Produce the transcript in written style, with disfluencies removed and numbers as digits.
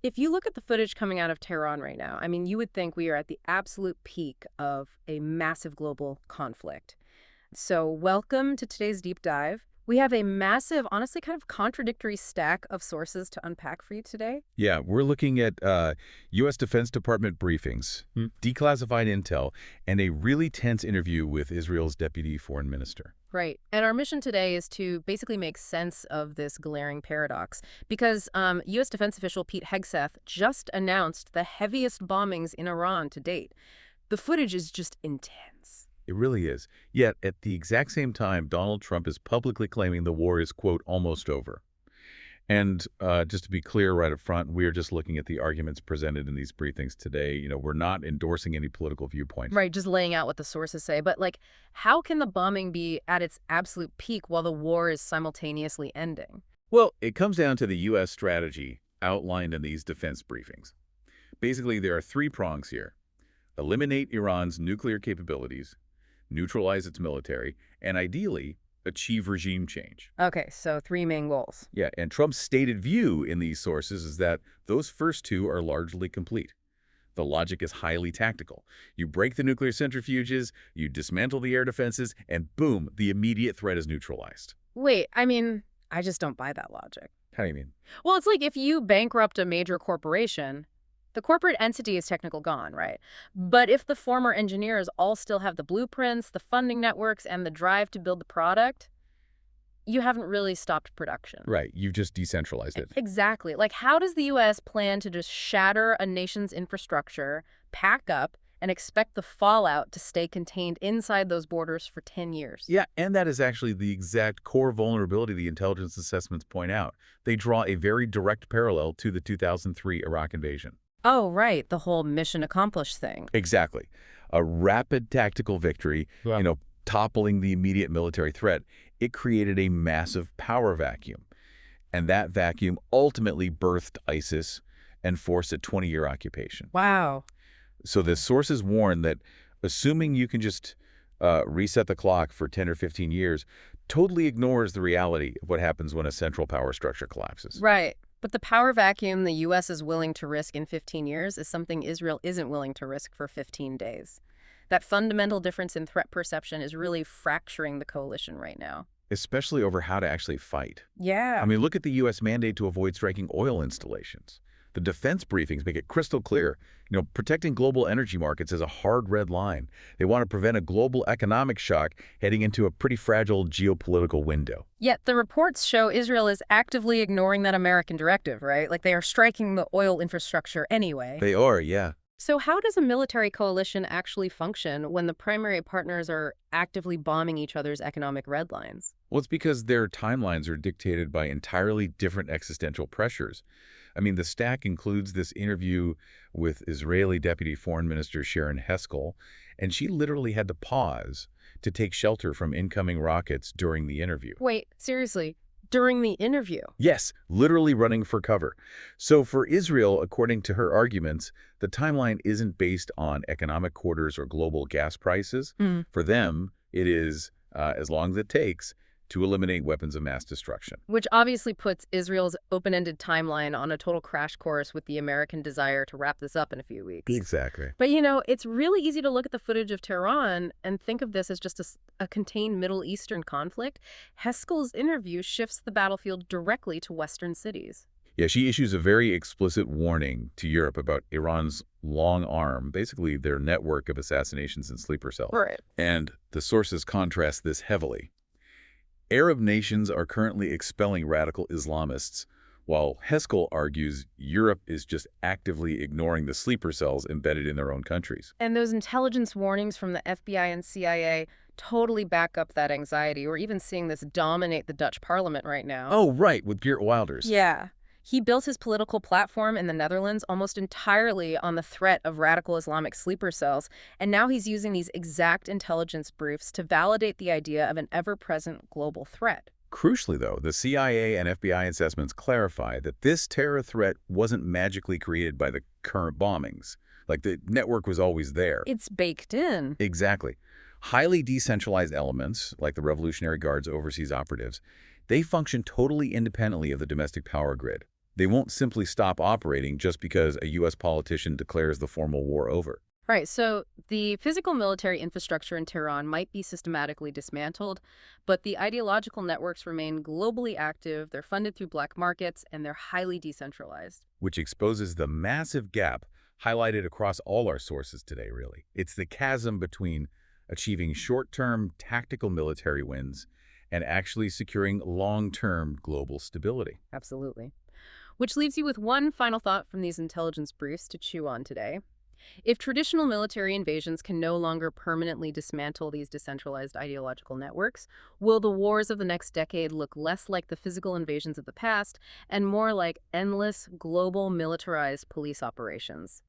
If you look at the footage coming out of Tehran right now, I mean, you would think we are at the absolute peak of a massive global conflict. So welcome to today's deep dive. We have a massive, honestly, kind of contradictory stack of sources to unpack for you today. Yeah, we're looking at U.S. Defense Department briefings, declassified intel, and a really tense interview with Israel's deputy foreign minister. Right. And our mission today is to basically make sense of this glaring paradox because U.S. defense official Pete Hegseth just announced the heaviest bombings in Iran to date. The footage is just intense. It really is. Yet, at the exact same time, Donald Trump is publicly claiming the war is, quote, almost over. And just to be clear right up front, we're just looking at the arguments presented in these briefings today. We're not endorsing any political viewpoint. Right, just laying out what the sources say. But, how can the bombing be at its absolute peak while the war is simultaneously ending? Well, it comes down to the U.S. strategy outlined in these defense briefings. Basically, there are three prongs here. Eliminate Iran's nuclear capabilities, neutralize its military, and ideally, achieve regime change. Okay, so three main goals. Yeah, and Trump's stated view in these sources is that those first two are largely complete. The logic is highly tactical. You break the nuclear centrifuges, you dismantle the air defenses, and boom, the immediate threat is neutralized. Wait, I just don't buy that logic. How do you mean? Well, it's like if you bankrupt a major corporation, the corporate entity is technically gone, right? But if the former engineers all still have the blueprints, the funding networks, and the drive to build the product, you haven't really stopped production. Right, you've just decentralized it. Exactly. How does the U.S. plan to just shatter a nation's infrastructure, pack up, and expect the fallout to stay contained inside those borders for 10 years? Yeah, and that is actually the exact core vulnerability the intelligence assessments point out. They draw a very direct parallel to the 2003 Iraq invasion. Oh, right. The whole mission accomplished thing. Exactly. A rapid tactical victory, toppling the immediate military threat. It created a massive power vacuum. And that vacuum ultimately birthed ISIS and forced a 20-year occupation. Wow. So the sources warn that assuming you can just reset the clock for 10 or 15 years totally ignores the reality of what happens when a central power structure collapses. Right. But the power vacuum the U.S. is willing to risk in 15 years is something Israel isn't willing to risk for 15 days. That fundamental difference in threat perception is really fracturing the coalition right now. Especially over how to actually fight. Yeah. Look at the U.S. mandate to avoid striking oil installations. The defense briefings make it crystal clear. Protecting global energy markets is a hard red line. They want to prevent a global economic shock heading into a pretty fragile geopolitical window. Yet the reports show Israel is actively ignoring that American directive, right? They are striking the oil infrastructure anyway. They are, yeah. So how does a military coalition actually function when the primary partners are actively bombing each other's economic red lines? Well, it's because their timelines are dictated by entirely different existential pressures. The stack includes this interview with Israeli Deputy Foreign Minister Sharon Heskel, and she literally had to pause to take shelter from incoming rockets during the interview. Wait, seriously? During the interview? Yes, literally running for cover. So for Israel, according to her arguments, the timeline isn't based on economic quarters or global gas prices. For them, it is, as long as it takes, to eliminate weapons of mass destruction. Which obviously puts Israel's open-ended timeline on a total crash course with the American desire to wrap this up in a few weeks. Exactly. But, it's really easy to look at the footage of Tehran and think of this as just a contained Middle Eastern conflict. Heskel's interview shifts the battlefield directly to Western cities. Yeah, she issues a very explicit warning to Europe about Iran's long arm, basically their network of assassinations and sleeper cells. Right. And the sources contrast this heavily. Arab nations are currently expelling radical Islamists, while Heskel argues Europe is just actively ignoring the sleeper cells embedded in their own countries. And those intelligence warnings from the FBI and CIA totally back up that anxiety. We're even seeing this dominate the Dutch parliament right now. Oh, right, with Geert Wilders. Yeah. He built his political platform in the Netherlands almost entirely on the threat of radical Islamic sleeper cells, and now he's using these exact intelligence briefs to validate the idea of an ever-present global threat. Crucially, though, the CIA and FBI assessments clarify that this terror threat wasn't magically created by the current bombings. The network was always there. It's baked in. Exactly. Highly decentralized elements, like the Revolutionary Guard's overseas operatives, they function totally independently of the domestic power grid. They won't simply stop operating just because a U.S. politician declares the formal war over. Right, so the physical military infrastructure in Tehran might be systematically dismantled, but the ideological networks remain globally active, they're funded through black markets, and they're highly decentralized. Which exposes the massive gap highlighted across all our sources today, really. It's the chasm between achieving short-term tactical military wins and actually securing long-term global stability. Absolutely. Which leaves you with one final thought from these intelligence briefs to chew on today. If traditional military invasions can no longer permanently dismantle these decentralized ideological networks, will the wars of the next decade look less like the physical invasions of the past and more like endless, global, militarized police operations?